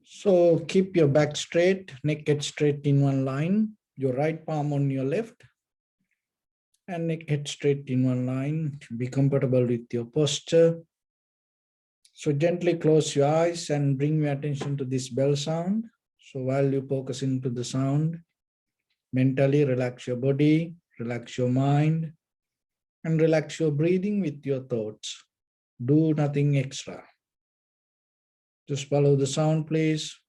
So keep your back straight, neck head straight in one line, your right palm on your left, and neck head straight in one line. Be comfortable with your posture. So gently close your eyes and bring your attention to this bell sound. So while you focus into the sound, mentally relax your body, relax your mind, and relax your breathing with your thoughts. Do nothing extra. Just follow the sound, please.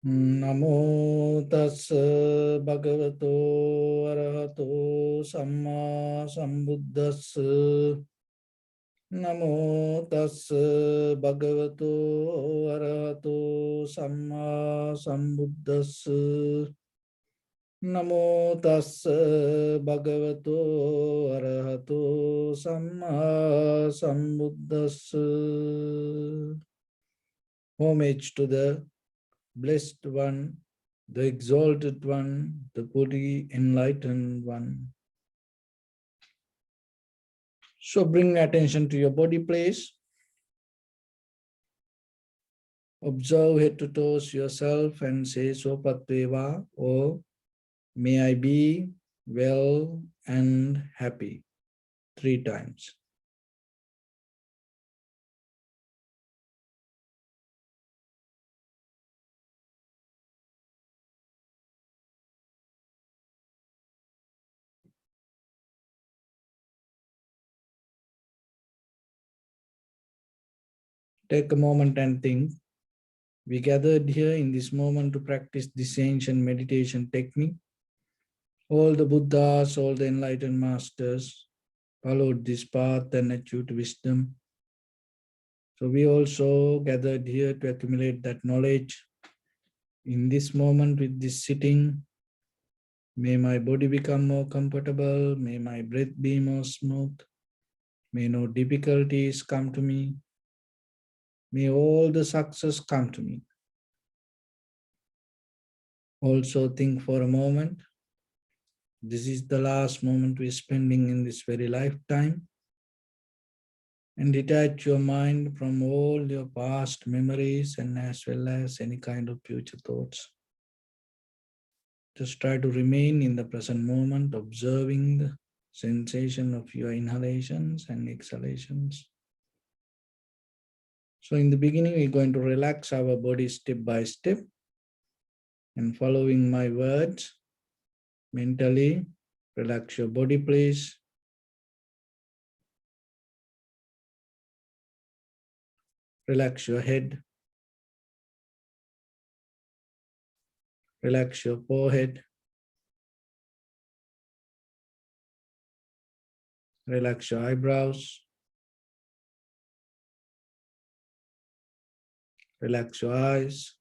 Namo tassa bhagavato arahato samma sambuddhassa. Namo tassa bhagavato arahato samma sambuddhassa. Namo tassa bhagavato arahato samma sambuddhassa. Homage to the Blessed One, the Exalted One, the fully Enlightened One. So bring attention to your body, please. Observe head to toes yourself and say Sopatveva, or may I be well and happy 3 times. Take a moment and think. We gathered here in this moment to practice this ancient meditation technique. All the Buddhas, all the enlightened masters followed this path and achieved wisdom. So we also gathered here to accumulate that knowledge. In this moment with this sitting, may my body become more comfortable, may my breath be more smooth, may no difficulties come to me, may all the success come to me. Also think for a moment, this is the last moment we're spending in this very lifetime, and detach your mind from all your past memories and as well as any kind of future thoughts. Just try to remain in the present moment, observing the sensation of your inhalations and exhalations. So in the beginning, we're going to relax our body step by step, and following my words, mentally relax your body, please. Relax your head. Relax your forehead. Relax your eyebrows. Relax your eyes.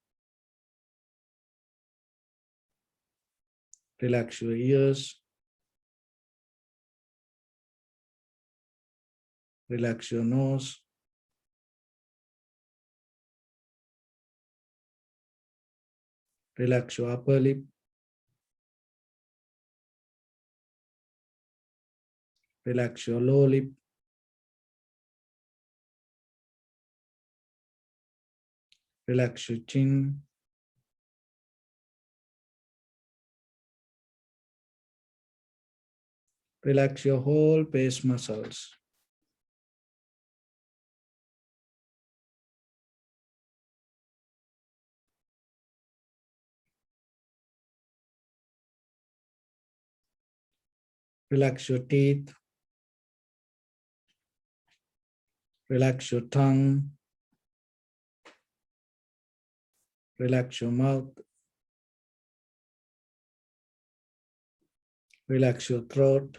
Relax your ears. Relax your nose. Relax your upper lip. Relax your lower lip. Relax your chin. Relax your whole face muscles. Relax your teeth. Relax your tongue. Relax your mouth. Relax your throat.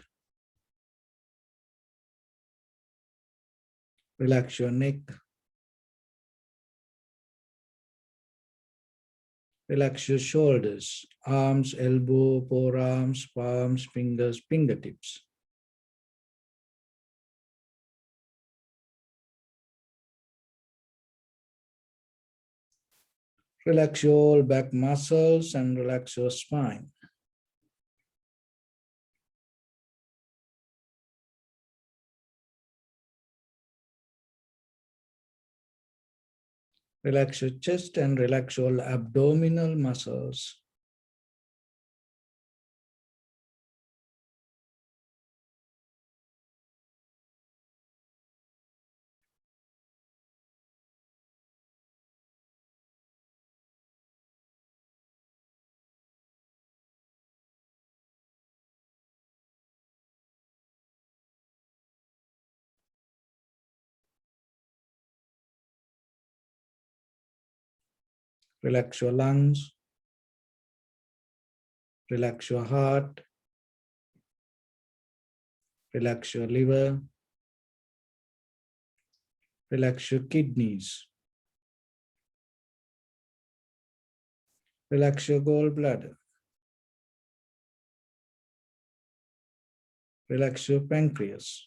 Relax your neck. Relax your shoulders, arms, elbow, forearms, palms, fingers, fingertips. Relax your back muscles and relax your spine. Relax your chest and relax your abdominal muscles. Relax your lungs. Relax your heart. Relax your liver. Relax your kidneys. Relax your gallbladder. Relax your pancreas.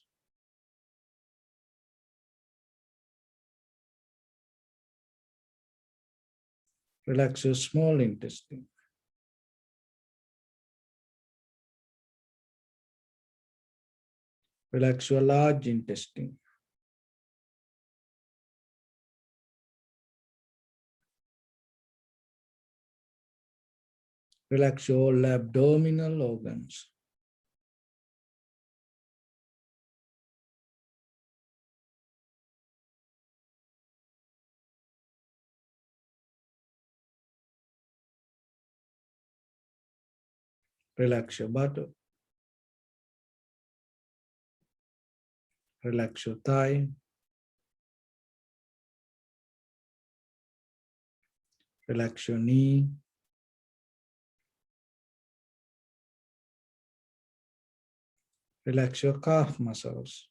Relax your small intestine. Relax your large intestine. Relax your all abdominal organs. Relax your buttock. Relax your thigh. Relax your knee. Relax your calf muscles.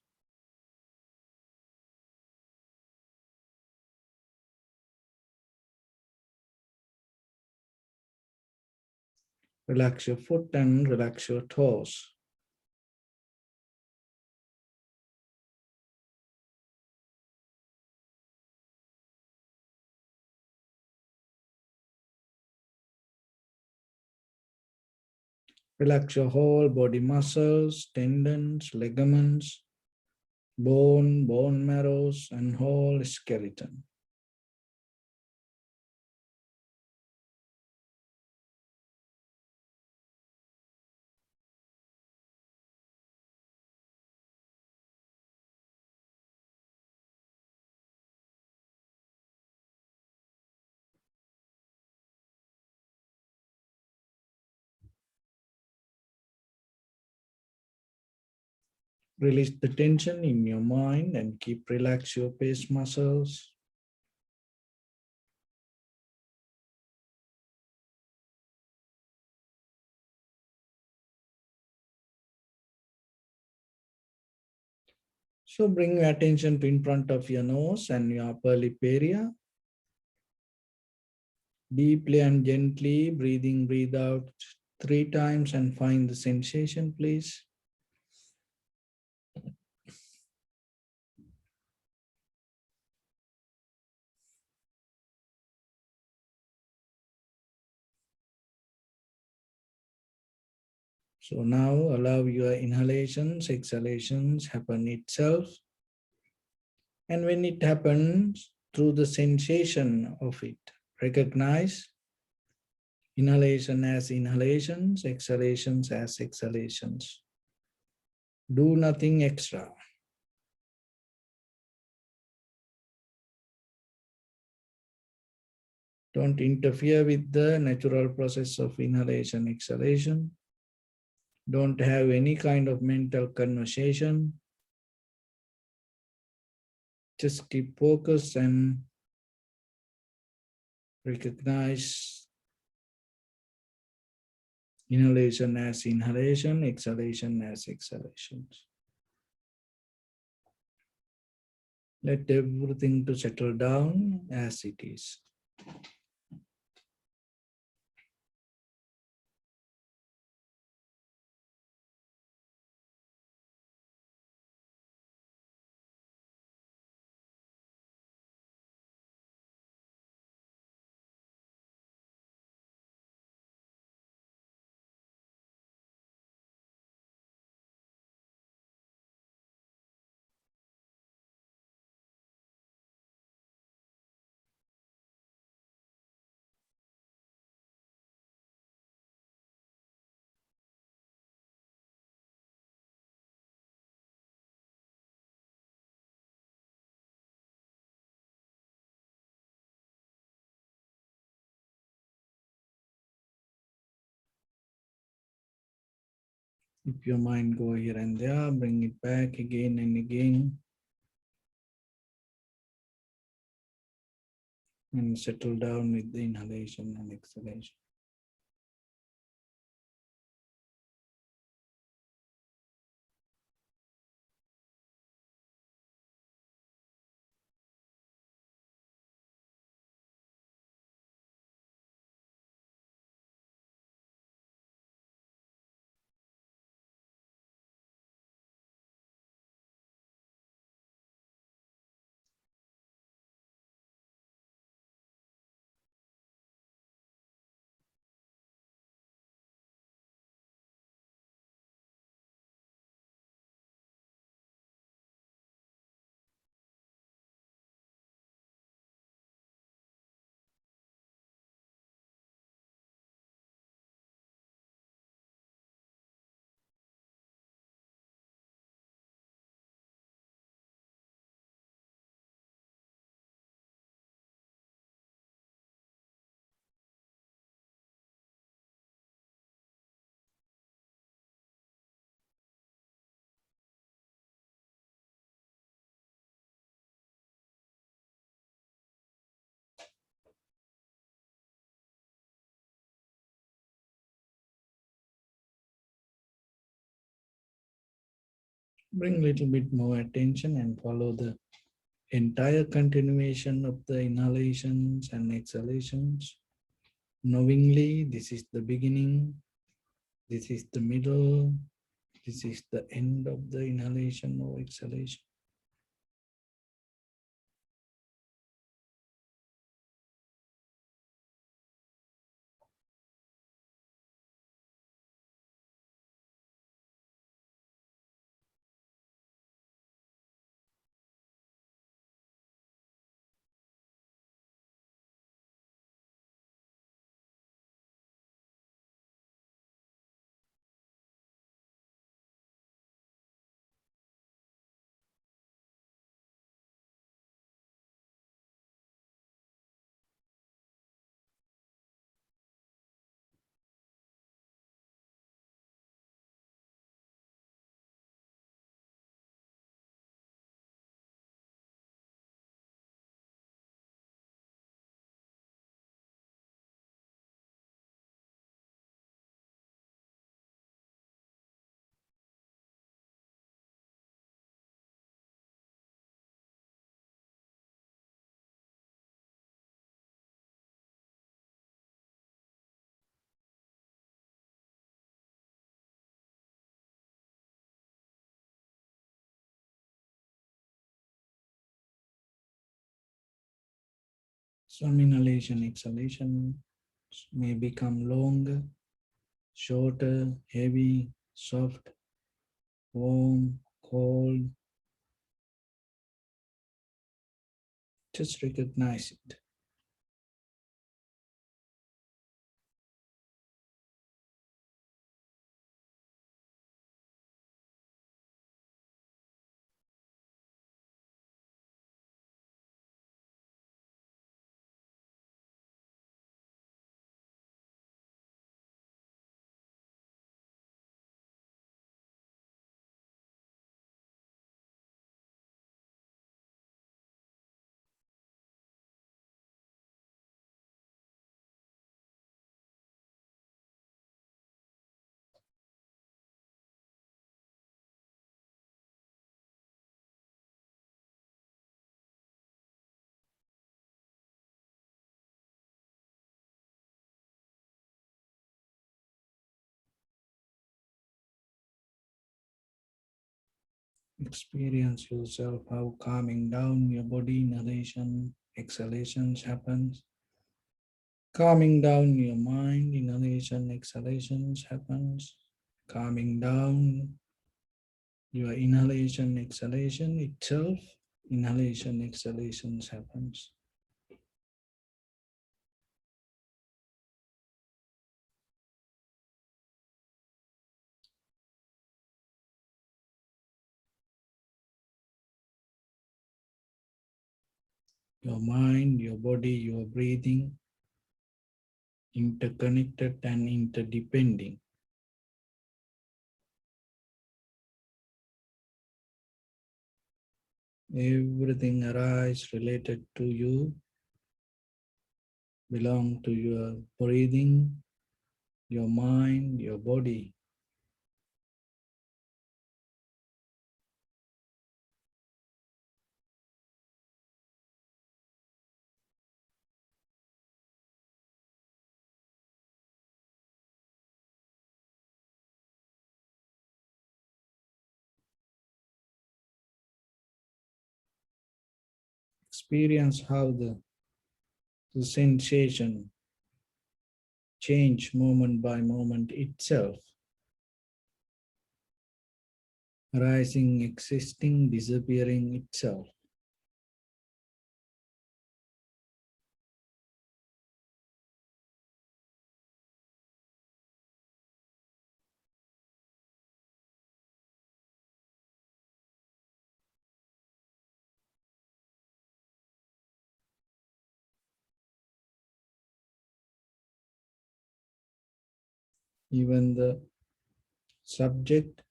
Relax your foot and relax your toes. Relax your whole body muscles, tendons, ligaments, bone, bone marrows, and whole skeleton. Release the tension in your mind and keep relax your face muscles. So bring your attention to in front of your nose and your upper lip area. Deeply and gently breathe out 3 times and find the sensation, please. So now allow your inhalations, exhalations happen itself. And when it happens, through the sensation of it, recognize inhalation as inhalations, exhalations as exhalations. Do nothing extra. Don't interfere with the natural process of inhalation, exhalation. Don't have any kind of mental conversation. Just keep focused and recognize inhalation as inhalation, exhalation as exhalations. Let everything to settle down as it is. If your mind go here and there, bring it back again and again. And settle down with the inhalation and exhalation. Bring a little bit more attention and follow the entire continuation of the inhalations and exhalations. Knowingly, this is the beginning, this is the middle, this is the end of the inhalation or exhalation. Some inhalation, exhalation may become longer, shorter, heavy, soft, warm, cold. Just recognize it. Experience yourself how calming down your body, inhalation, exhalations happens. Calming down your mind, inhalation, exhalations happens. Calming down your inhalation, exhalation itself, inhalation, exhalations happens. Your mind, your body, your breathing, interconnected and interdepending. Everything arise related to you, belong to your breathing, your mind, your body. Experience how the sensation change moment by moment itself, arising, existing, disappearing itself. Even the subject,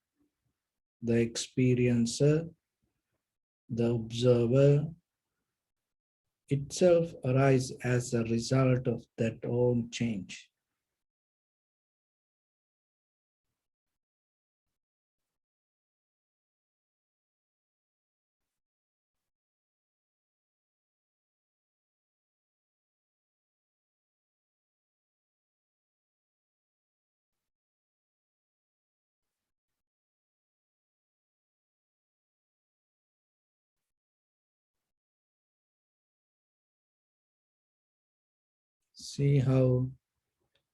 the experiencer, the observer itself arise as a result of that own change. See how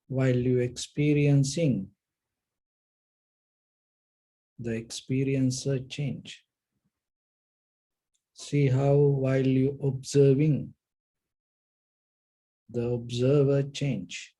while you experiencing, the experiencer change. See how while you observing, the observer change.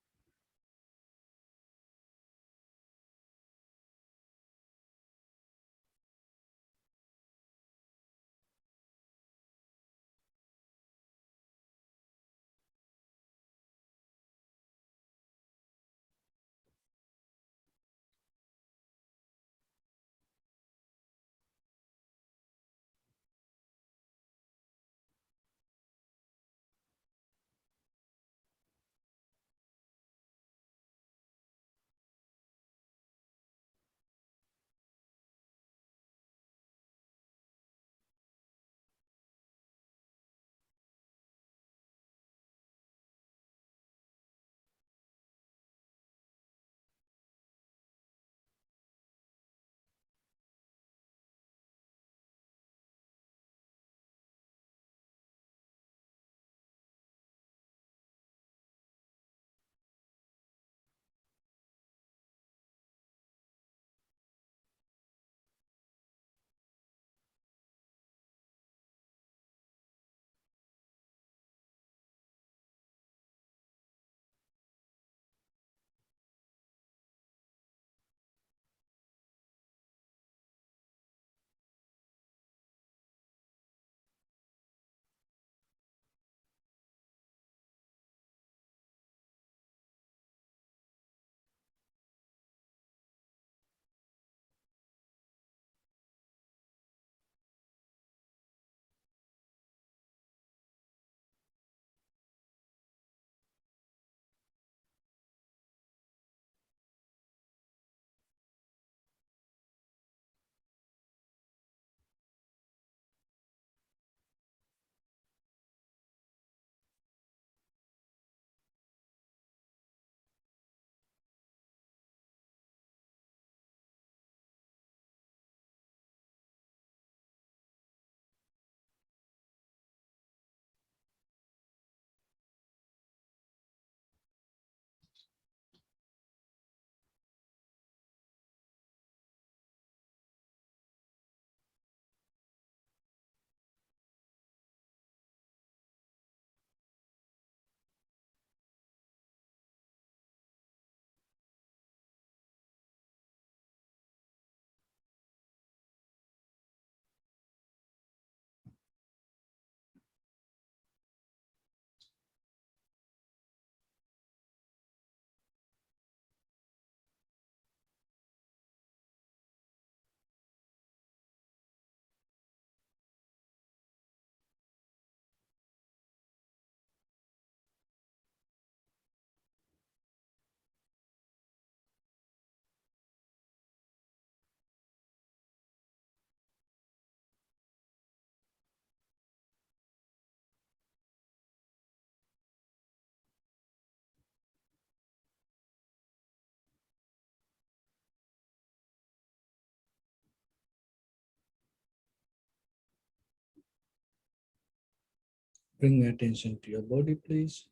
Bring attention to your body, please.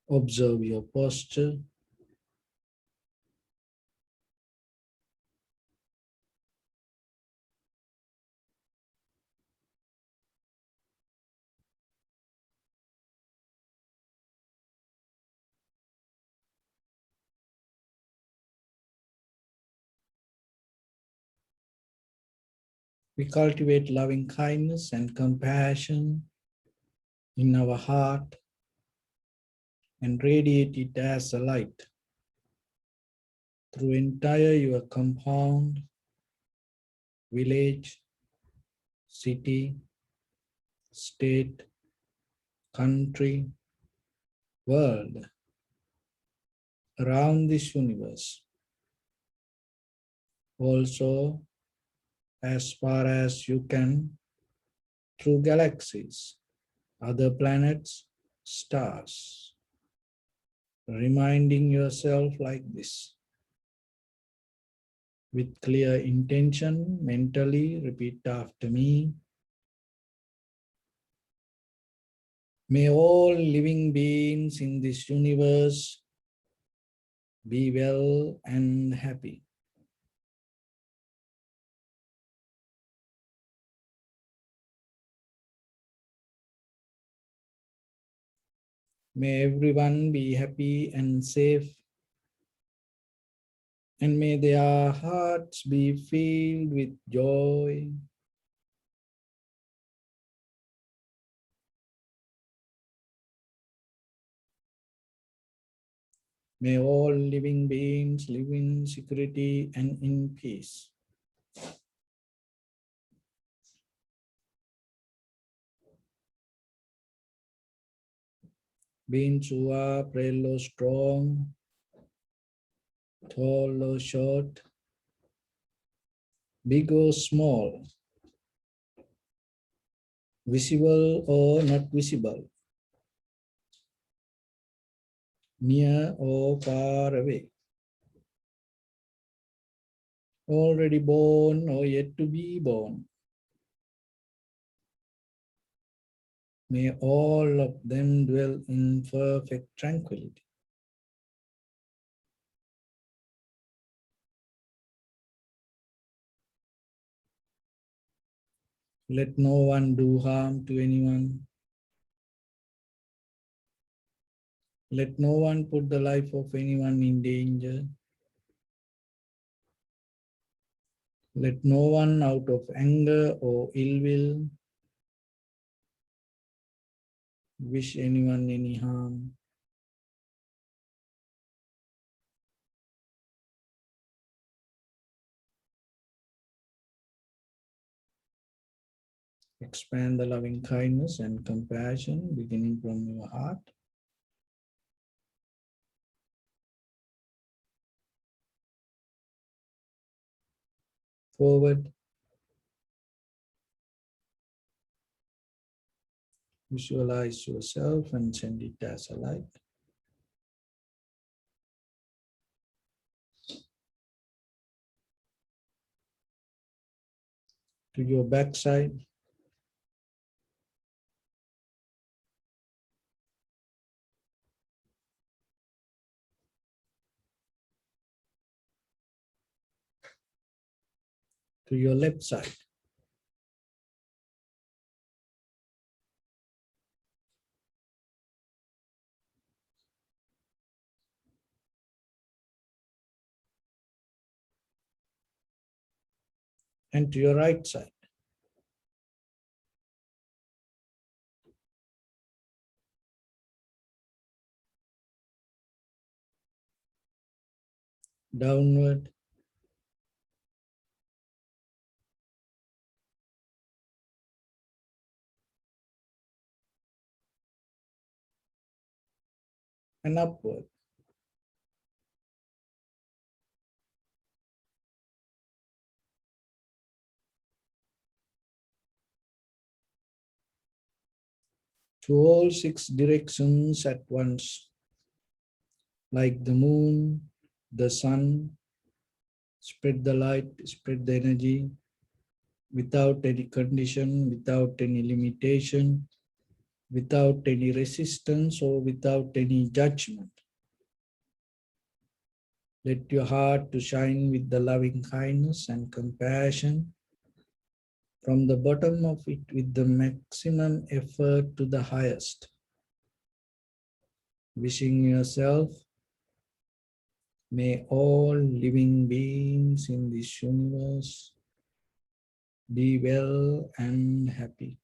Observe your posture. We cultivate loving kindness and compassion in our heart and radiate it as a light through entire your compound, village, city, state, country, world, around this universe. Also, as far as you can, through galaxies, other planets, stars. Reminding yourself like this. With clear intention, mentally repeat after me. May all living beings in this universe be well and happy. May everyone be happy and safe, and may their hearts be filled with joy. May all living beings live in security and in peace. Beings who are frail or strong, tall or short, big or small, visible or not visible, near or far away, already born or yet to be born. May all of them dwell in perfect tranquility. Let no one do harm to anyone. Let no one put the life of anyone in danger. Let no one out of anger or ill will wish anyone any harm. Expand the loving kindness and compassion beginning from your heart. Forward. Visualize yourself and send it as a light. To your backside. To your left side. And to your right side. Downward. And upward. To all 6 directions at once. Like the moon, the sun, spread the light, spread the energy without any condition, without any limitation, without any resistance, or without any judgment. Let your heart to shine with the loving kindness and compassion from the bottom of it with the maximum effort to the highest. Wishing yourself, may all living beings in this universe be well and happy.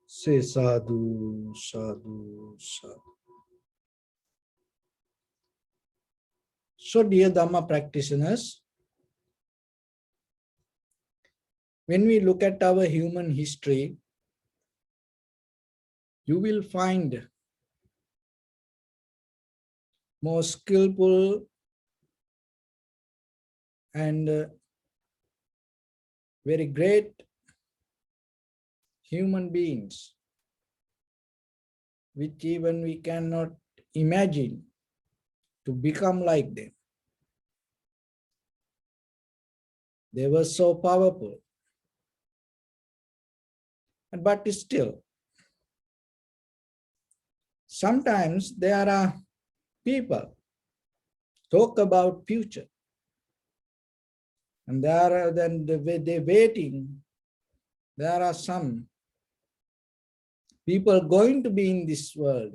Say sadhu, sadhu, sadhu. So dear Dhamma practitioners, when we look at our human history, you will find more skillful and very great human beings, which even we cannot imagine to become like them. They were so powerful. But still, sometimes there are people talk about future, and there are then they waiting. There are some people going to be in this world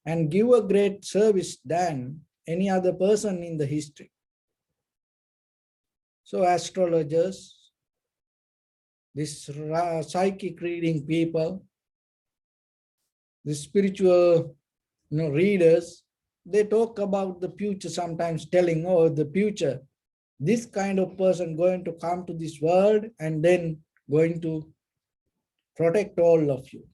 and give a great service than any other person in the history. So astrologers, this psychic reading people, the spiritual readers, they talk about the future, sometimes telling, oh, the future, this kind of person going to come to this world and then going to protect all of you.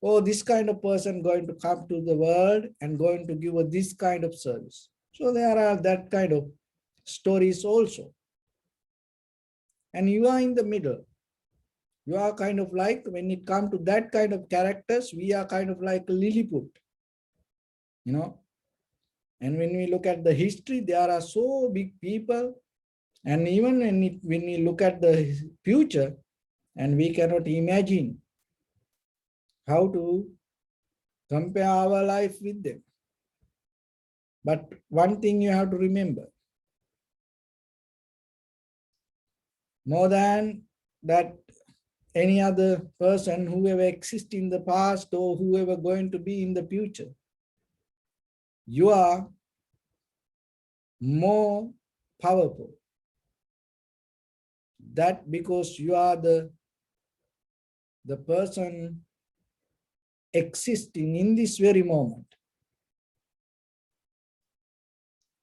Oh, this kind of person going to come to the world and going to give this kind of service. So there are that kind of stories also. And you are in the middle. You are kind of like, when it comes to that kind of characters, we are kind of like Lilliput, And when we look at the history, there are so big people. And even when we look at the future, and we cannot imagine how to compare our life with them. But one thing you have to remember, more than that any other person, whoever exists in the past or whoever going to be in the future, you are more powerful. That because you are the person existing in this very moment.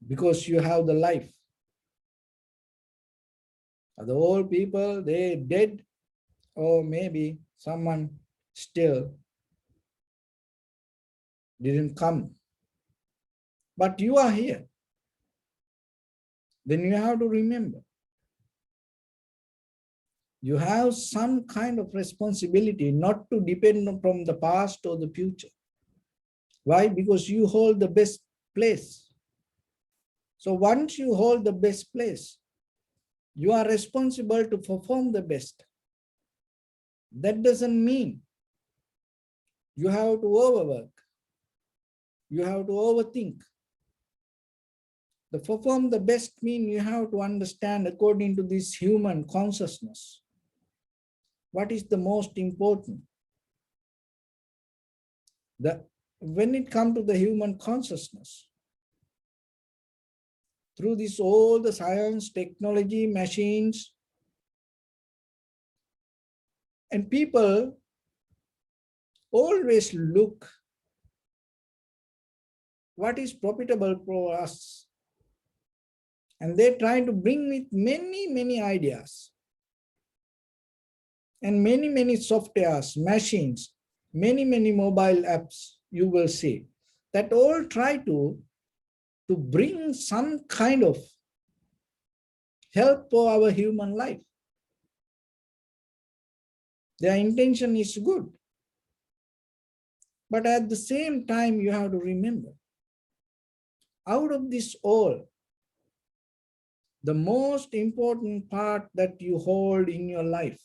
Because you have the life. The old people, they dead, or maybe someone still didn't come. But you are here. Then you have to remember, you have some kind of responsibility not to depend from the past or the future. Why? Because you hold the best place. So once you hold the best place, you are responsible to perform the best. That doesn't mean you have to overwork. you have to overthink. To perform the best mean you have to understand according to this human consciousness. What is the most important? When it comes to the human consciousness, through this all the science, technology, machines, and people always look what is profitable for us. And they're trying to bring with many ideas and many softwares, machines, many mobile apps you will see that all try to bring some kind of help for our human life. Their intention is good. But at the same time, you have to remember, out of this all, the most important part that you hold in your life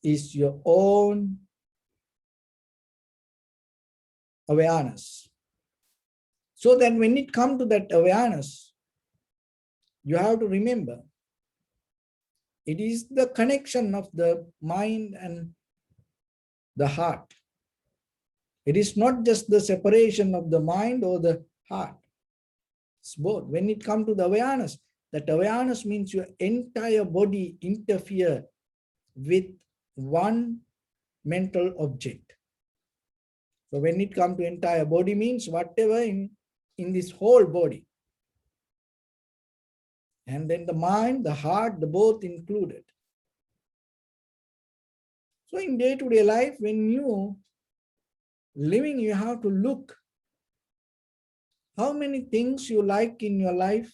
is your own awareness. So that when it comes to that awareness, you have to remember, it is the connection of the mind and the heart. It is not just the separation of the mind or the heart. It's both. When it comes to the awareness, that awareness means your entire body interfere with one mental object. So when it comes to entire body means whatever in this whole body. And then the mind, the heart, the both included. So in day-to-day life, when you living, you have to look how many things you like in your life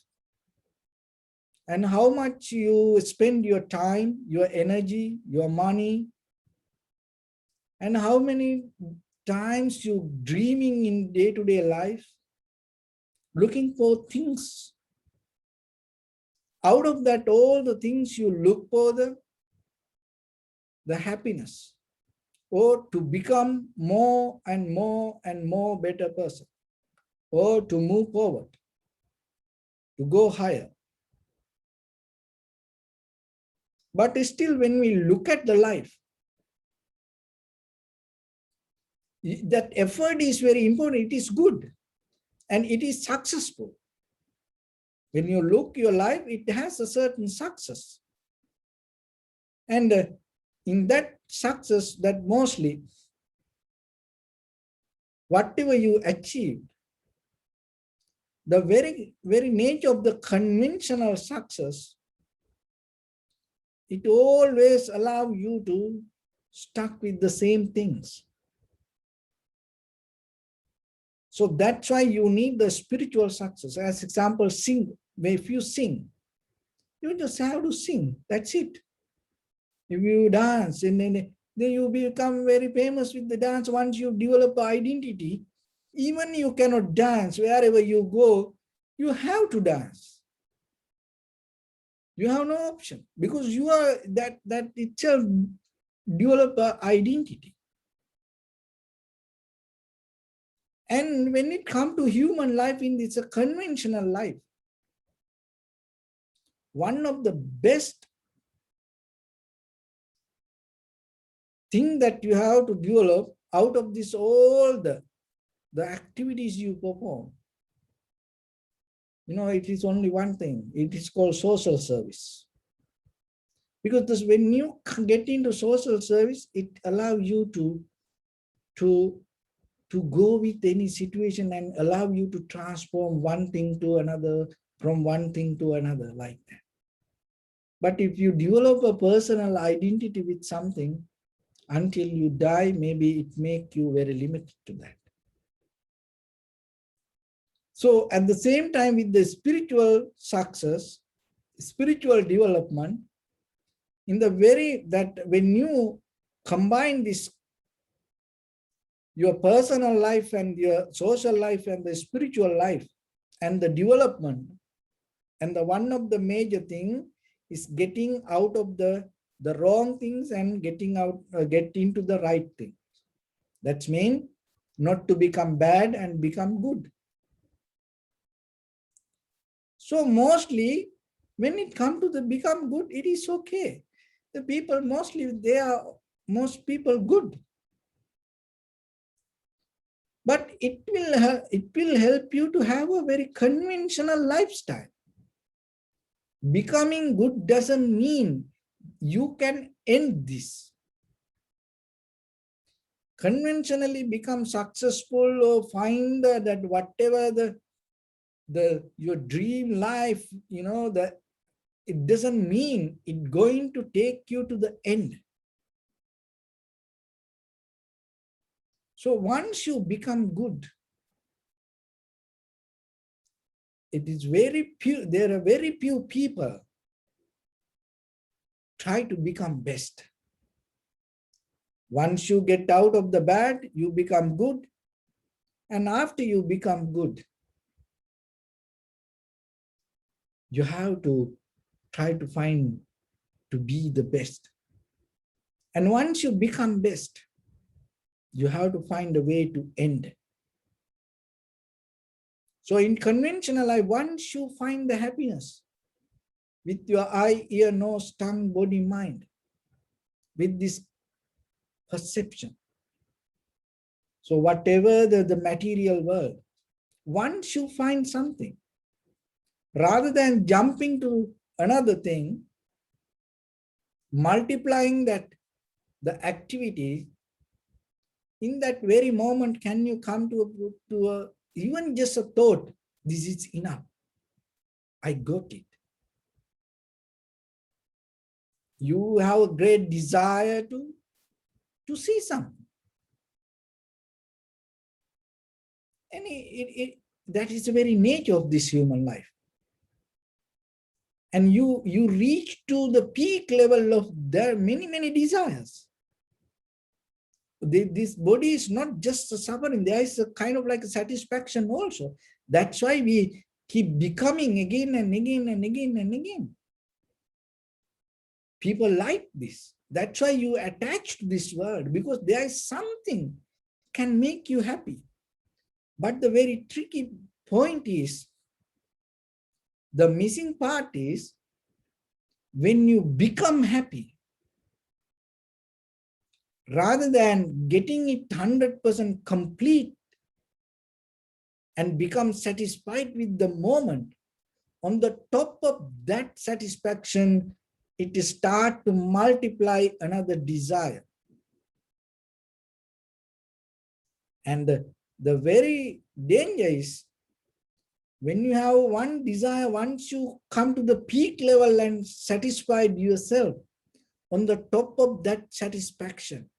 and how much you spend your time, your energy, your money, and how many times you dreaming in day-to-day life, looking for things. Out of that, all the things you look for the happiness, or to become more and more better person, or to move forward, to go higher. But still, when we look at the life, that effort is very important. It is good and it is successful. When you look your life, it has a certain success. And in that success, that mostly whatever you achieve, the very nature of the conventional success, it always allows you to stuck with the same things. So that's why you need the spiritual success. As example, sing. If you sing, you just have to sing. That's it. If you dance, and then you become very famous with the dance. Once you develop identity, even you cannot dance, wherever you go, you have to dance. You have no option because you are that itself develop identity. And when it comes to human life, it's a conventional life, one of the best thing that you have to develop out of this all the activities you perform, it is only one thing. It is called social service. Because when you get into social service, it allows you to go with any situation and allow you to transform one thing to another, from one thing to another, like that. But if you develop a personal identity with something, until you die, maybe it makes you very limited to that. So at the same time, with the spiritual success, spiritual development, in the that when you combine this, your personal life and your social life and the spiritual life and the development, and the one of the major thing is getting out of the wrong things and get into the right things. That means not to become bad and become good. So mostly when it comes to the become good, it is okay. The people mostly, most people good. But it will help you to have a very conventional lifestyle. Becoming good doesn't mean you can end this. Conventionally become successful or find that whatever your dream life, that it doesn't mean it's going to take you to the end. So once you become good, it is very few, there are very few people try to become best. Once you get out of the bad, you become good. And after you become good, you have to try to find to be the best. And once you become best, you have to find a way to end. So in conventional life, once you find the happiness with your eye, ear, nose, tongue, body, mind, with this perception. So whatever the material world, once you find something, rather than jumping to another thing, multiplying the activity, in that very moment, can you come to a even just a thought, this is enough. I got it. You have a great desire to see something. And that is the very nature of this human life. And you reach to the peak level of their many desires. This body is not just a suffering, there is a kind of like a satisfaction also. That's why we keep becoming again and again and again and again. People like this. That's why you attach to this word, because there is something can make you happy. But the very tricky point is, the missing part is, when you become happy, rather than getting it 100% complete and become satisfied with the moment, on the top of that satisfaction, it starts to multiply another desire. And the very danger is, when you have one desire, once you come to the peak level and satisfied yourself, on the top of that satisfaction,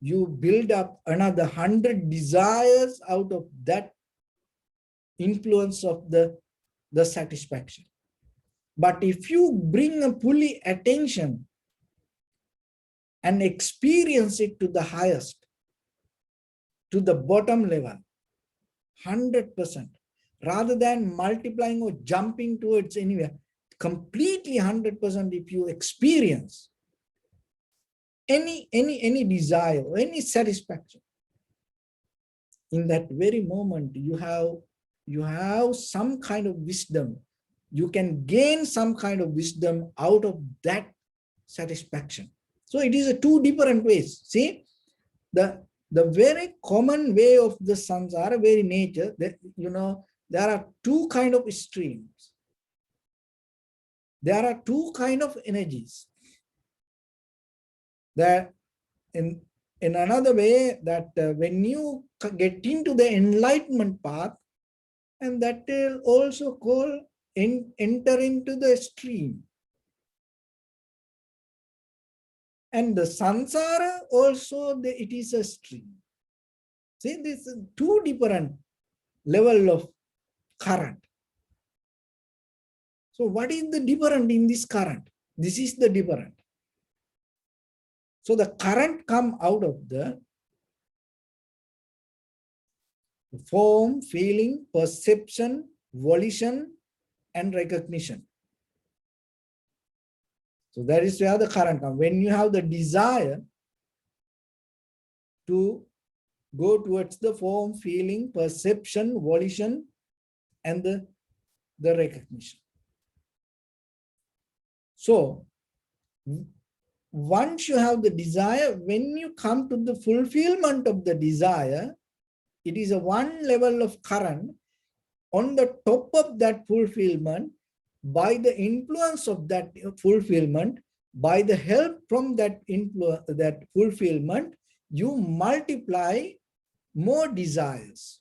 you build up another 100 desires out of that influence of the satisfaction. But if you bring a fully attention and experience it to the highest, to the bottom level, 100%, rather than multiplying or jumping towards anywhere, completely 100%, if you experience any desire or any satisfaction, in that very moment, you have some kind of wisdom. You can gain some kind of wisdom out of that satisfaction. So it is a two different ways. See, the very common way of the samsara, very nature, that there are two kind of streams. There are two kind of energies. That in another way, that when you get into the enlightenment path, and that will also call enter into the stream. And the samsara also, it is a stream. See, this is two different level of current. So what is the different in this current? This is the different. So the current come out of the form, feeling, perception, volition, and recognition. So that is where the current comes. When you have the desire to go towards the form, feeling, perception, volition, and the recognition. So once you have the desire, when you come to the fulfillment of the desire, it is a one level of current. On the top of that fulfillment, by the influence of that fulfillment, by the help from that influence, that fulfillment, you multiply more desires.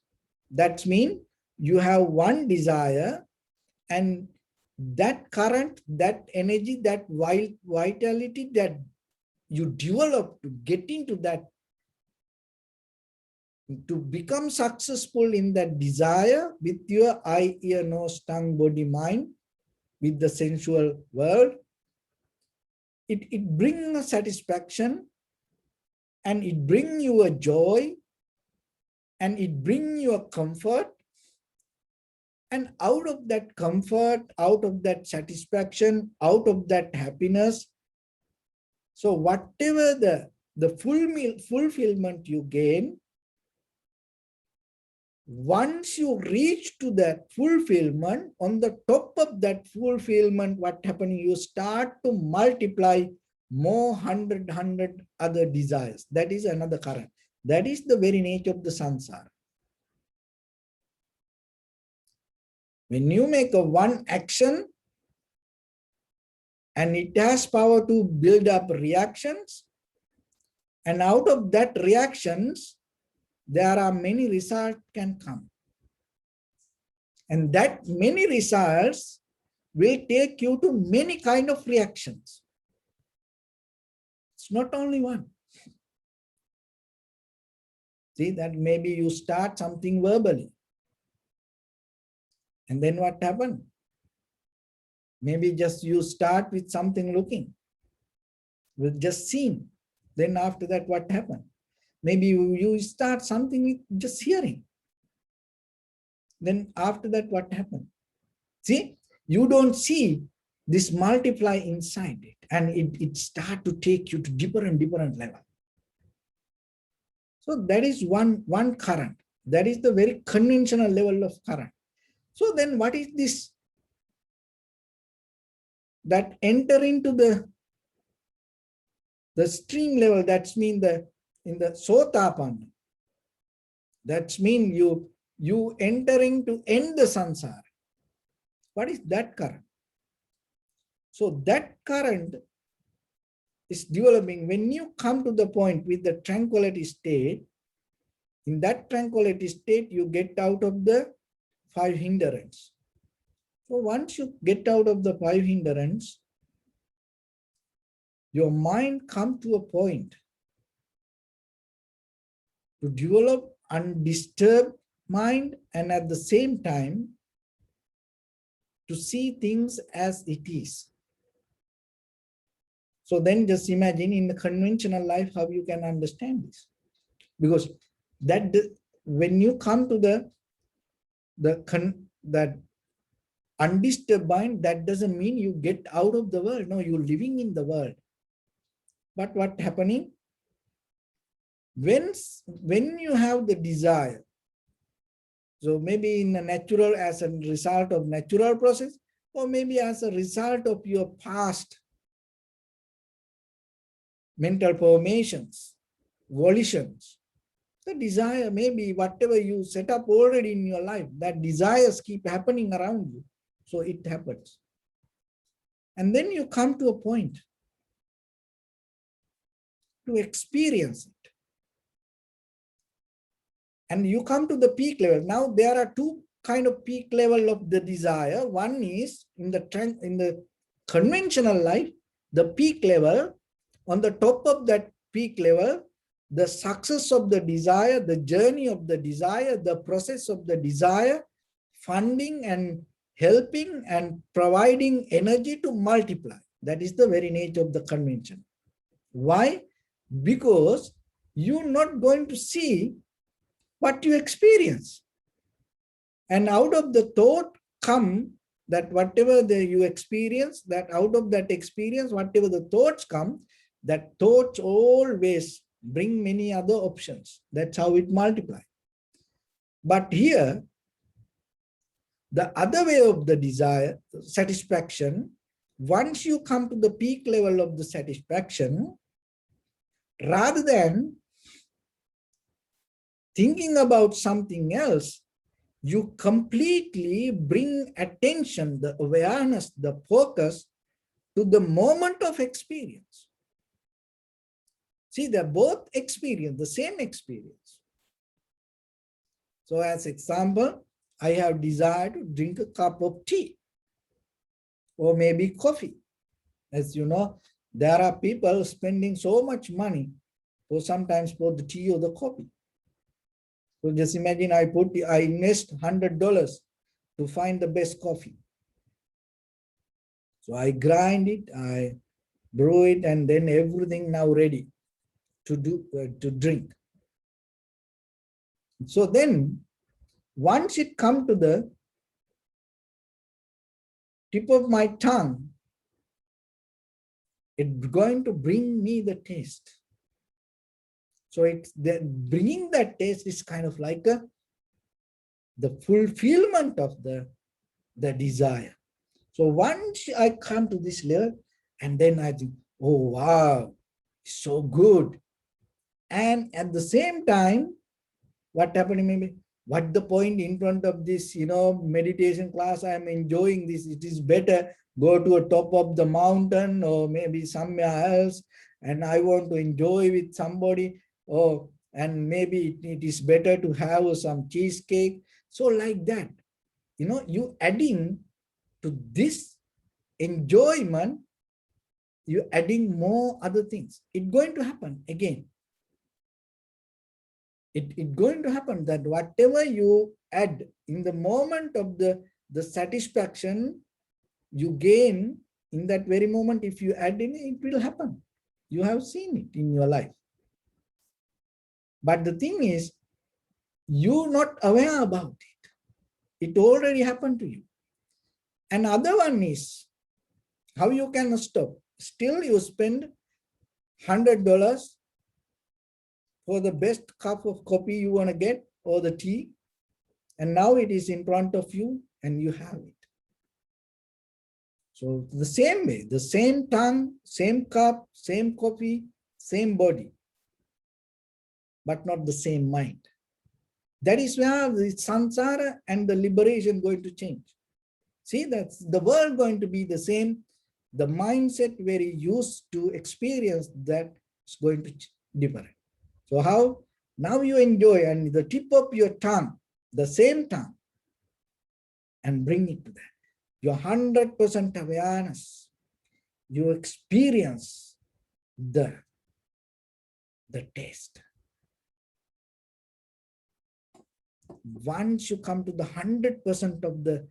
That means you have one desire, and that current, that energy, that vitality that you develop to get into that, to become successful in that desire with your eye, ear, nose, tongue, body, mind, with the sensual world, it brings a satisfaction, and it brings you a joy, and it brings you a comfort. And out of that comfort, out of that satisfaction, out of that happiness, so whatever the fulfillment you gain, once you reach to that fulfillment, on the top of that fulfillment, what happens? You start to multiply more hundred other desires. That is another current. That is the very nature of the samsara. When you make a one action, and it has power to build up reactions, and out of that reactions, there are many results can come. And that many results will take you to many kind of reactions. It's not only one. See, that maybe you start something verbally. And then what happened? Maybe just you start with something looking, with just seeing. Then after that, what happened? Maybe you start something with just hearing. Then after that, what happened? See, you don't see this multiply inside it, and it start to take you to different level. So that is one current. That is the very conventional level of current. So then what is this? That enter into the stream level, that's mean in the sotapanna. That's mean you entering to end the samsara. What is that current? So that current is developing when you come to the point with the tranquility state. In that tranquility state, you get out of the 5 hindrance. So once you get out of the 5 hindrance, your mind comes to a point to develop undisturbed mind, and at the same time to see things as it is. So then just imagine in the conventional life how you can understand this, because that when you come to that undisturbed mind, that doesn't mean you get out of the world. No, you're living in the world. But what happening? When you have the desire, so maybe in a natural, as a result of natural process, or maybe as a result of your past mental formations, volitions, the desire, maybe whatever you set up already in your life, that desires keep happening around you. So it happens. And then you come to a point to experience it. And you come to the peak level. Now there are 2 kind of peak level of the desire. One is in the conventional life, the peak level. On the top of that peak level, the success of the desire, the journey of the desire, the process of the desire, funding and helping and providing energy to multiply. That is the very nature of the convention. Why? Because you're not going to see what you experience. And out of the thought come that whatever you experience, that out of that experience, whatever the thoughts come, that thoughts always bring many other options. That's how it multiplies. But here, the other way of the desire, satisfaction, once you come to the peak level of the satisfaction, rather than thinking about something else, you completely bring attention, the awareness, the focus to the moment of experience. See, they're both experience, the same experience. So as example, I have desire to drink a cup of tea or maybe coffee. As you know, there are people spending so much money for sometimes for the tea or the coffee. So just imagine I invest $100 to find the best coffee. So I grind it, I brew it, and then everything now ready to drink. So then once it comes to the tip of my tongue, it's going to bring me the taste. So it's bringing that taste is kind of like the fulfillment of the desire. So once I come to this level, and then I think, oh wow, so good. And at the same time, what happened maybe? What the point in front of this, meditation class, I'm enjoying this. It is better go to a top of the mountain or maybe somewhere else, and I want to enjoy with somebody. Oh, and maybe it is better to have some cheesecake. So like that, you adding to this enjoyment, you're adding more other things. It's going to happen again. It's going to happen that whatever you add in the moment of the satisfaction you gain in that very moment, if you add in it will happen. You have seen it in your life. But the thing is, you're not aware about it. It already happened to you. Another one is how you can stop. Still you spend $100 for the best cup of coffee you want to get or the tea, and now it is in front of you and you have it. So the same way, the same tongue, same cup, same coffee, same body, but not the same mind. That is where the samsara and the liberation going to change. See, that's the world going to be the same. The mindset very used to experience that is going to differ. So how? Now you enjoy and the tip of your tongue, the same tongue, and bring it to that. Your 100% awareness, you experience the taste. Once you come to the 100% of the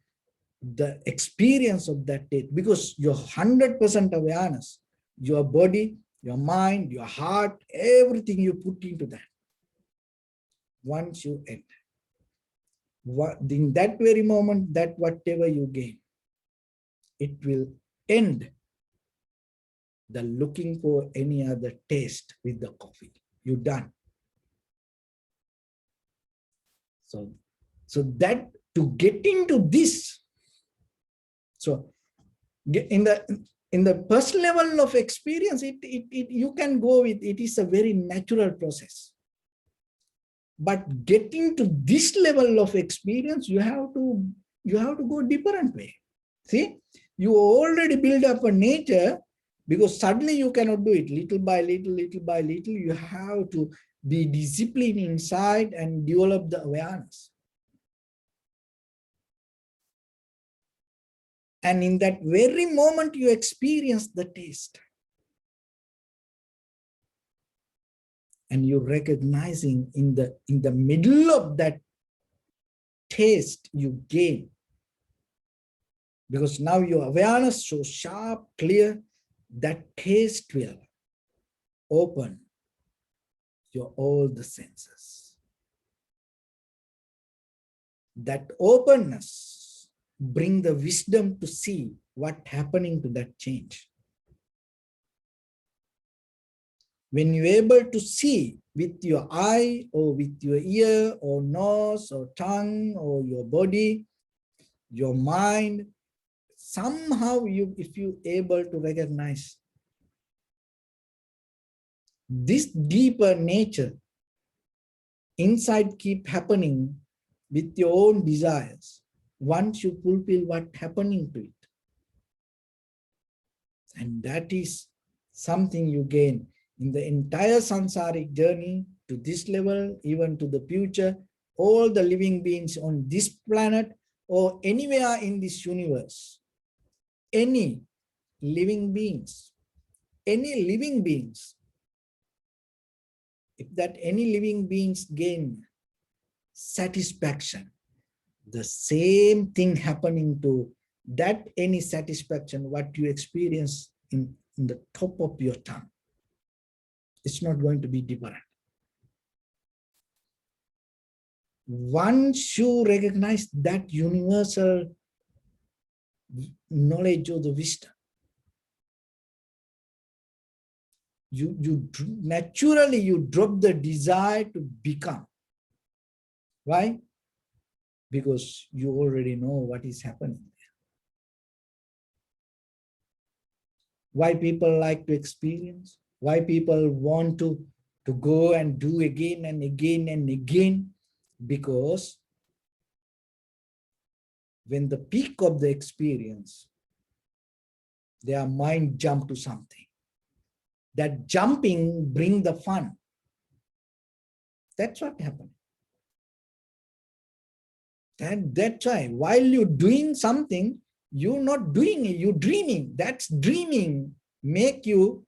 experience of that taste, because your 100% awareness, your body, your mind, your heart, everything you put into that. Once you enter, in that very moment, that whatever you gain, it will end the looking for any other taste with the coffee. You're done. So that to get into this, so in the personal level of experience, you can go with it is a very natural process. But getting to this level of experience, you have to go different way. See, you already build up a nature, because suddenly you cannot do it. Little by little, you have to be disciplined inside and develop the awareness. And in that very moment, you experience the taste. And you're recognizing in the middle of that taste you gain. Because now your awareness so sharp, clear, that taste will open your all the senses. That openness bring the wisdom to see what happening to that change. When you're able to see with your eye or with your ear or nose or tongue or your body, your mind, somehow if you able to recognize this deeper nature inside keep happening with your own desires, once you fulfill what happening to it. And that is something you gain in the entire samsaric journey to this level, even to the future. All the living beings on this planet or anywhere in this universe, any living beings, if that any living beings gain satisfaction, the same thing happening to that any satisfaction what you experience in the top of your tongue. It's not going to be different. Once you recognize that universal knowledge or the wisdom, you naturally you drop the desire to become. Why? Because you already know what is happening. Why people like to experience? Why people want to go and do again and again and again? Because when the peak of the experience, their mind jump to something. That jumping bring the fun. That's what happened. And that's why while you're doing something, you're not doing it, you're dreaming. That's dreaming make you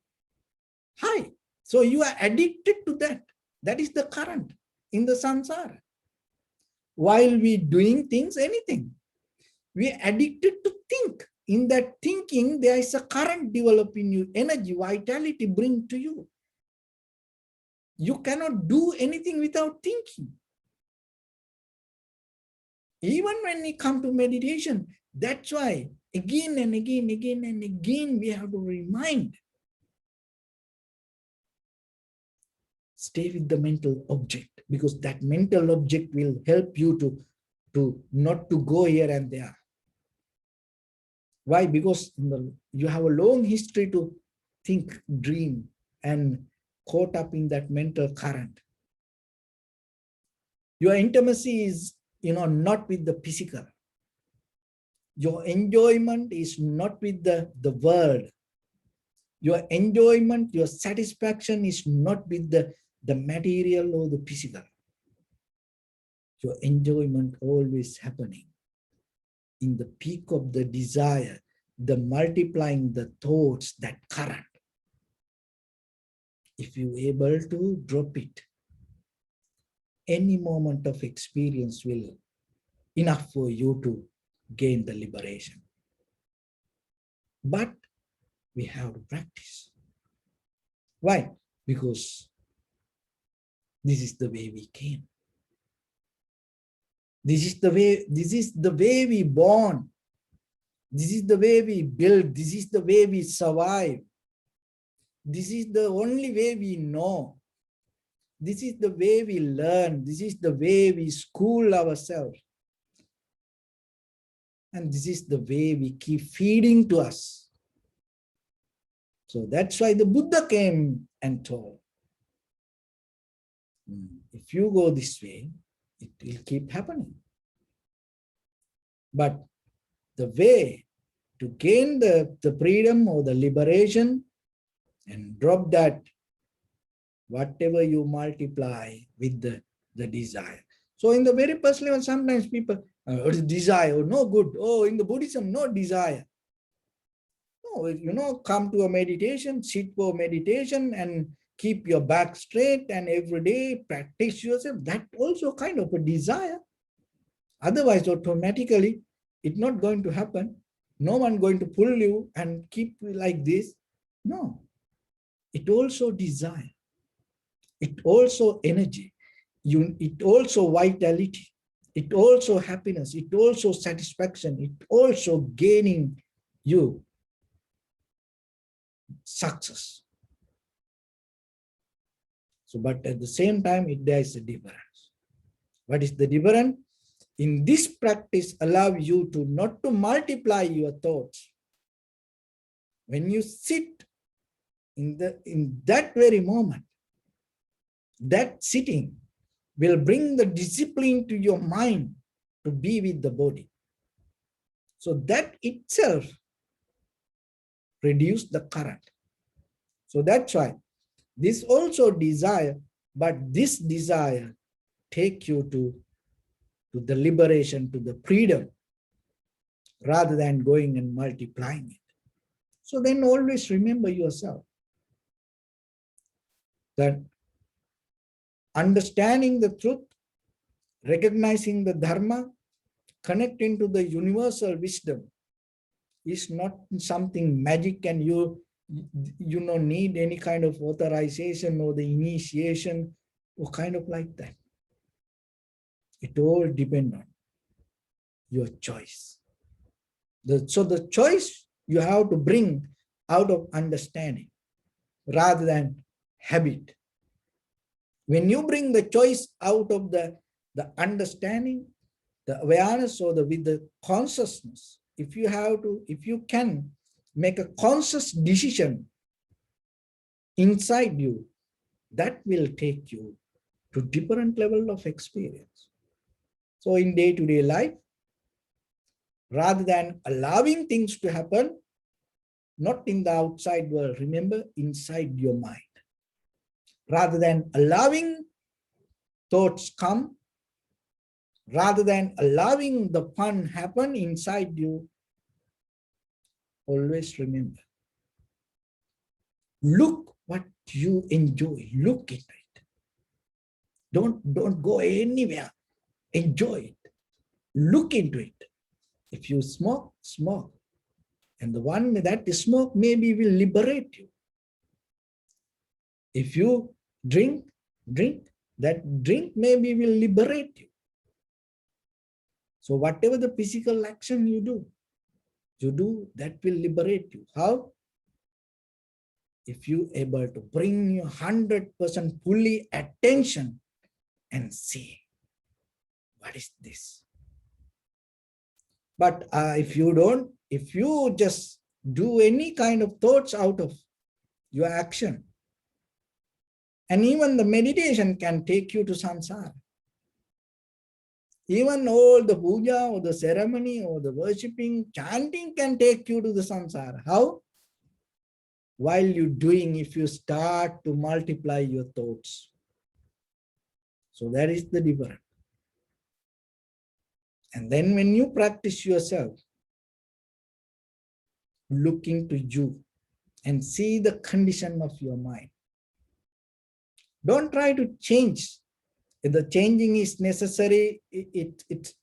high. So you are addicted to that. That is the current in the samsara. While we doing things, anything, we are addicted to think. In that thinking, there is a current developing you, energy, vitality bring to you. You cannot do anything without thinking. Even when we come to meditation, that's why again and again, we have to remind. Stay with the mental object, because that mental object will help you to not to go here and there. Why? Because you have a long history to think, dream, and caught up in that mental current. Your intimacy is, not with the physical. Your enjoyment is not with the world. Your enjoyment, your satisfaction is not with the material or the physical. Your enjoyment always happening in the peak of the desire, the multiplying the thoughts, that current. If you're able to drop it, any moment of experience will enough for you to gain the liberation. But we have to practice. Why? Because this is the way we came. This is the way we born. This is the way we build. This is the way we survive. This is the only way we know. This is the way we learn. This is the way we school ourselves. And this is the way we keep feeding to us. So that's why the Buddha came and told, if you go this way, it will keep happening. But the way to gain the freedom or the liberation and drop that, whatever you multiply with the desire. So in the very first level, sometimes people, desire, no good. Oh, in the Buddhism, no desire. No, come to a meditation, sit for meditation and keep your back straight and every day practice yourself. That also kind of a desire. Otherwise, automatically, it's not going to happen. No one going to pull you and keep you like this. No. It also desire. It also energy. It also vitality. It also happiness. It also satisfaction. It also gaining you success. So, but at the same time, there is a difference. What is the difference? In this practice, allow you to not to multiply your thoughts. When you sit in that very moment, that sitting will bring the discipline to your mind to be with the body. So that itself reduce the current. So that's why this also desire, but this desire take you to the liberation, to the freedom, rather than going and multiplying it. So then always remember yourself that understanding the truth, recognizing the Dharma, connecting to the universal wisdom is not something magic and you don't need any kind of authorization or the initiation or kind of like that. It all depends on your choice. So the choice you have to bring out of understanding rather than habit. When you bring the choice out of the understanding, the awareness or with the consciousness, if you can make a conscious decision inside you, that will take you to different level of experience. So in day-to-day life, rather than allowing things to happen, not in the outside world, remember, inside your mind. Rather than allowing thoughts come, rather than allowing the fun happen inside you, always remember, look what you enjoy, look into it. Don't go anywhere, enjoy it, look into it. If you smoke, smoke. And the one that smoke maybe will liberate you. If you drink, drink. That drink maybe will liberate you. So whatever the physical action you do, that will liberate you. How? If you able to bring your 100% fully attention and see, what is this? But if you just do any kind of thoughts out of your action, and even the meditation can take you to samsara. Even all the puja or the ceremony or the worshipping, chanting can take you to the samsara. How? While you're doing, if you start to multiply your thoughts. So that is the difference. And then when you practice yourself, looking to you and see the condition of your mind. Don't try to change. If the changing is necessary, it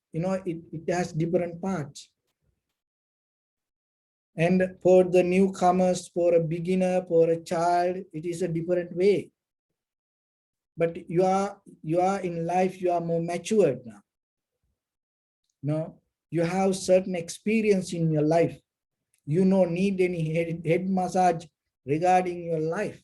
has different parts. And for the newcomers, for a beginner, for a child, it is a different way. But you are in life, you are more matured now. No, you have certain experience in your life. You don't need any head massage regarding your life.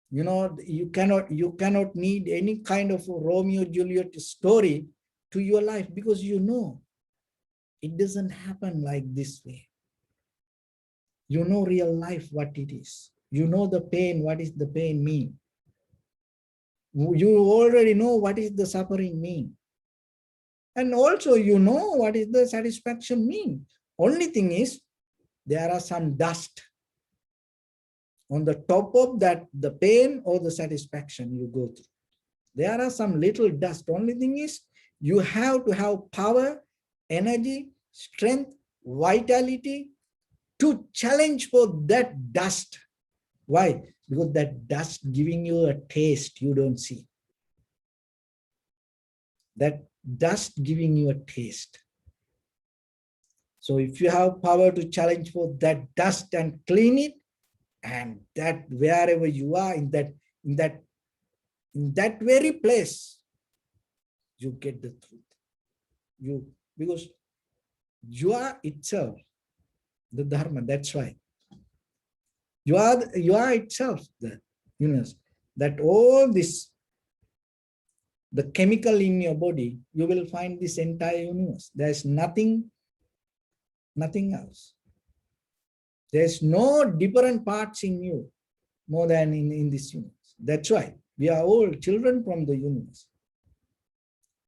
You cannot need any kind of Romeo Juliet story to your life, because it doesn't happen like this way. You know real life, what it is. You know the pain, what is the pain mean. You already know what is the suffering mean. And also you know what is the satisfaction mean. Only thing is, there are some dust on the top of that, the pain or the satisfaction you go through. There are some little dust. Only thing is, you have to have power, energy, strength, vitality to challenge for that dust. Why? Because that dust giving you a taste you don't see. That dust giving you a taste. So if you have power to challenge for that dust and clean it, and that wherever you are in that very place, you get the truth. Because you are itself the Dharma. That's why you are itself the universe. that all this, the chemical in your body, you will find this entire universe. There's nothing else. There's no different parts in you more than in this universe. That's why we are all children from the universe.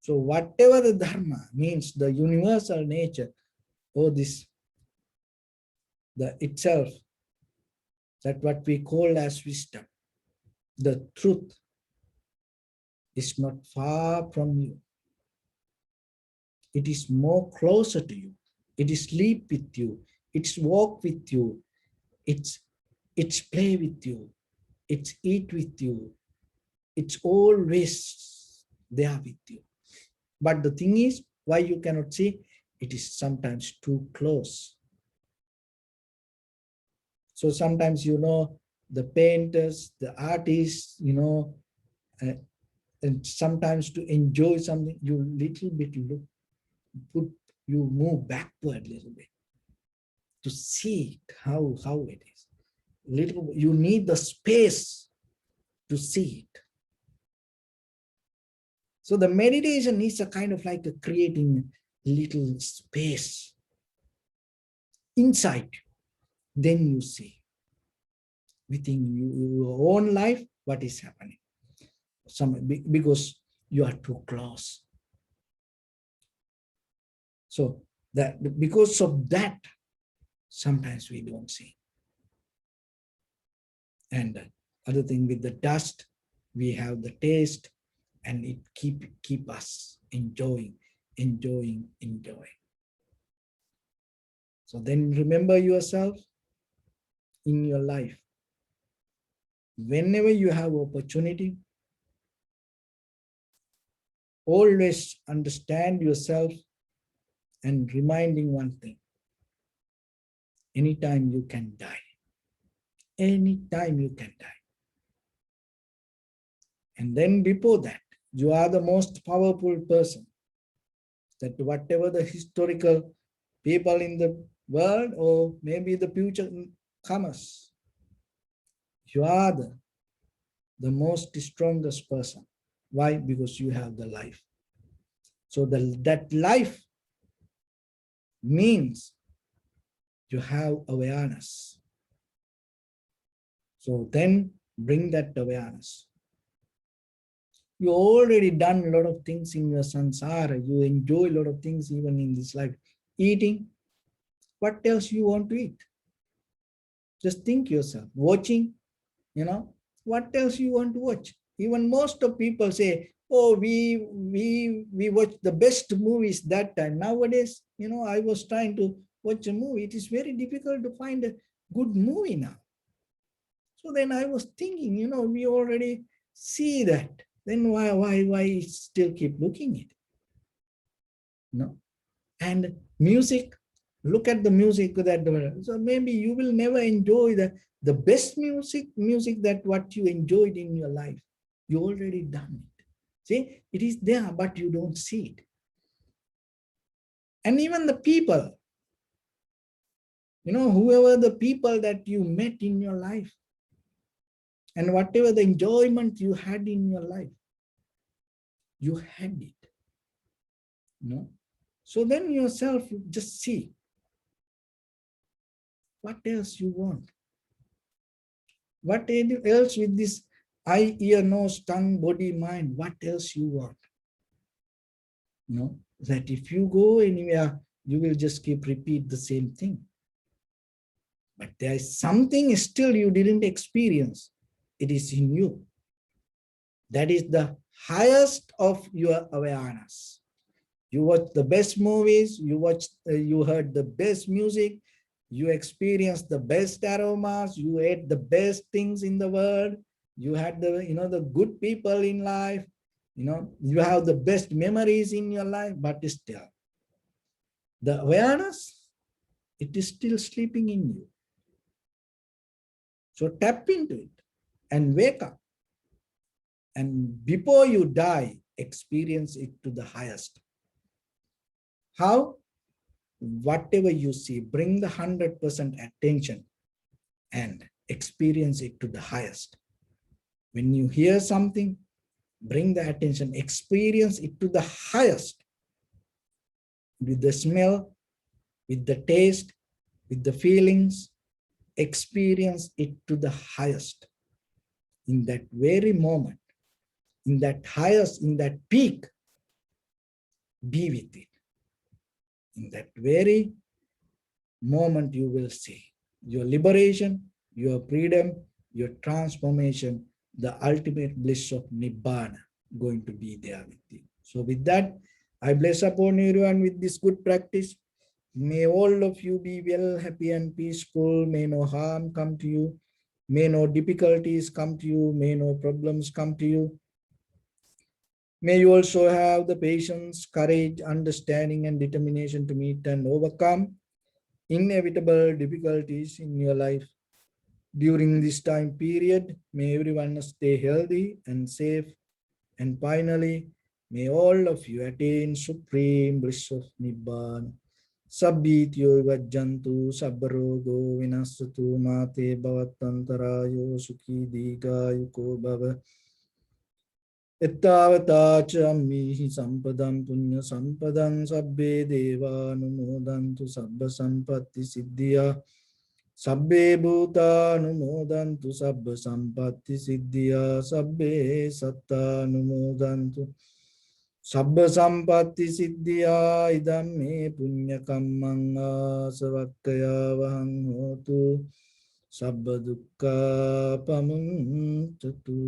So whatever the Dharma means, the universal nature, or this, the itself, that what we call as wisdom, the truth, is not far from you. It is more closer to you. It is sleep with you. It's walk with you. It's play with you. It's eat with you. It's always there with you. But the thing is, why you cannot see? It is sometimes too close. So sometimes, the painters, the artists, and sometimes to enjoy something, you little bit look, you move backward a little bit to see it, how it is. You need the space to see it. So the meditation is a kind of like creating little space inside. Then you see within your own life what is happening. Because you are too close. So that because of that, sometimes we don't see. And other thing, with the dust, we have the taste, and it keep us enjoying. So then remember yourself in your life. Whenever you have opportunity, always understand yourself and reminding one thing. Anytime you can die. Anytime you can die. And then before that, you are the most powerful person. That whatever the historical people in the world, or maybe the future comers, you are the most strongest person. Why? Because you have the life. So that life means you have awareness. So then bring that awareness. You already done a lot of things in your samsara. You enjoy a lot of things even in this life. Eating, what else you want to eat? Just think yourself. Watching, what else you want to watch? Even most of people say, oh, we watch the best movies that time. Nowadays, I was trying to watch a movie. It is very difficult to find a good movie now. So then I was thinking, we already see that. Then why still keep looking at it? No. And music, look at the music that, so maybe you will never enjoy the best music that what you enjoyed in your life. You already done it. See, it is there, but you don't see it. And even the people, whoever the people that you met in your life, and whatever the enjoyment you had in your life, you had it. So then yourself, just see what else you want. What else with this eye, ear, nose, tongue, body, mind, what else you want? That if you go anywhere, you will just keep repeat the same thing. But there is something still you didn't experience. It is in you. That is the highest of your awareness. You watch the best movies, you heard the best music, you experienced the best aromas, you ate the best things in the world, you had the good people in life, you have the best memories in your life, but still, the awareness, it is still sleeping in you. So tap into it and wake up. And before you die, experience it to the highest. How? Whatever you see, bring the 100% attention and experience it to the highest. When you hear something, bring the attention, experience it to the highest, with the smell, with the taste, with the feelings, experience it to the highest. In that very moment, in that highest, in that peak, be with it. In that very moment, you will see your liberation, your freedom, your transformation, the ultimate bliss of Nibbana going to be there with you. So with that, I bless upon everyone with this good practice. May all of you be well, happy and peaceful. May no harm come to you. May no difficulties come to you. May no problems come to you. May you also have the patience, courage, understanding, and determination to meet and overcome inevitable difficulties in your life. During this time period, may everyone stay healthy and safe. And finally, may all of you attain supreme bliss of Nibbana. Sabbityo vajjantu sabbarogo vinasatu mate bhavatantarayo sukhi digayuko bhava. Ettavata chammihi sampadam punya sampadam sabbe deva anumodantu sabba sampatti siddhya. Sabbe bhuta anumodantu sabba sampatti siddhya. Sabbe satta anumodantu sabba sampatti siddhya. Idam me punya kammang asavakkaya vahang hotu. Sabba dukkha pamuncatu.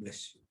Bless you.